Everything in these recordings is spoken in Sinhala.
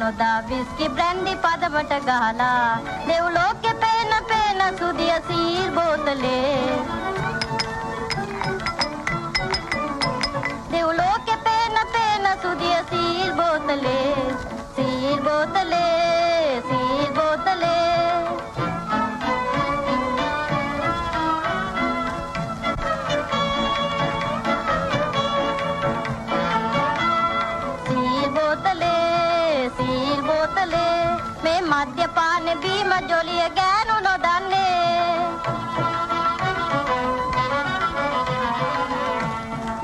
නොදා විස්කි බ්‍රැන්ඩි පදමට ගහලා දෙව්ලෝකෙ පේන පේන සුදිය සීල් බෝතලේ දෙව්ලෝකෙ පේන පේන සුදිය සීල් බෝතලේ සීල් බෝතලේ සීල් බෝතලේ සීල් බෝතලේ මේ මද්යපාන බීම ජොලිය ගෑනු නොදන්නේ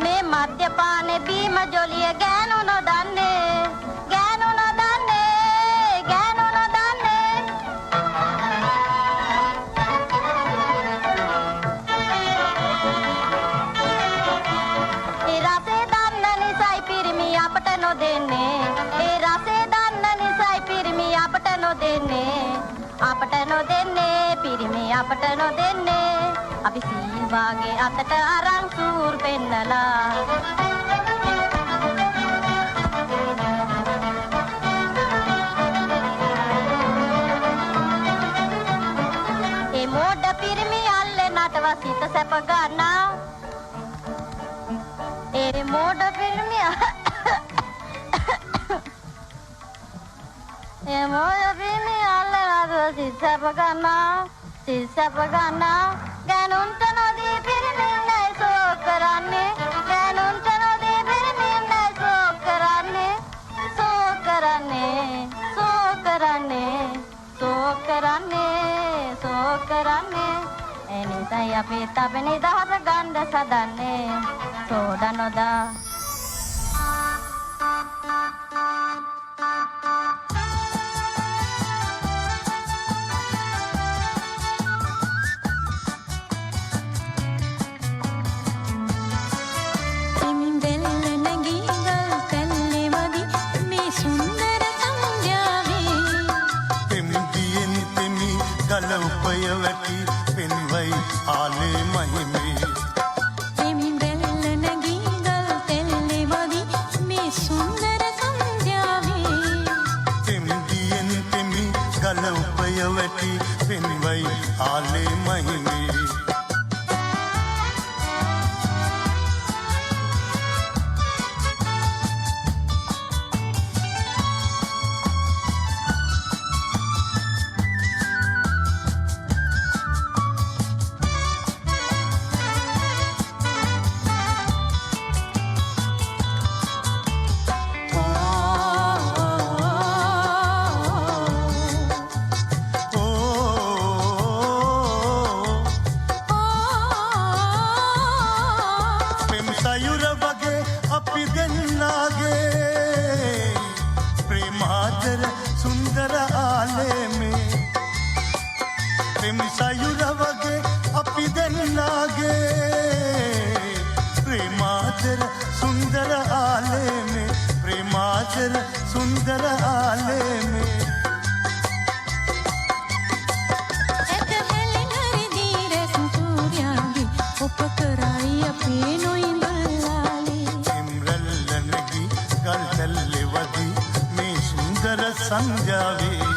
මේ මද්යපාන බීම ජොලිය ගෑනු නොදන්නේ ගෑනු නොදන්නේ ගෑනු නොදන්නේ ඒ රසේ දන්න නිසයි පිරිමි අපට නොදෙන්නේ ඒ රසේ අපට නොදෙන්නේ පිරිමි අපට නොදෙන්නේ අපි සීල් වාගේ අතට අරන් සූර් පෙන්නලා ඒ මොඩ පිරිමි අල්ලේ නටව සිත සැප ගන්නා ඒ මොඩ පිරිමි ඒ මොඩ පිරිමි සිස්සප ගන්නා ගෑනුන්ට නොදී පිරිමින් නැයි සෝක් කරන්නේ ගෑනුන්ට නොදී පිරිමින් නැයි සෝක් කරන්නේ සෝක් කරන්නේ සෝක් කරන්නේ සෝක් කරන්නේ සෝක් කරන්නේ එනිසයි අපි තප නිදහස ගන්න සදන්නේ සෝඩ නොදා ගලඋපය වැටි පෙන්වයි ආලේ මහිමේ තෙම්බෙල්ල නැගී ගල් තෙල්ලේ වදි මේ සුන්දර සන්ධ්‍යාවේ තෙම්දියෙන් තෙමි ගලඋපය වැටි පෙන්වයි ආලේ මහිමේ सुंदर आले में प्रेम सायुर वगे अपि दिन लागे प्रेमाचर सुंदर आले में प्रेमाचर सुंदर आले में उपकराई अपने गल चल वदी में सुंदर संजावे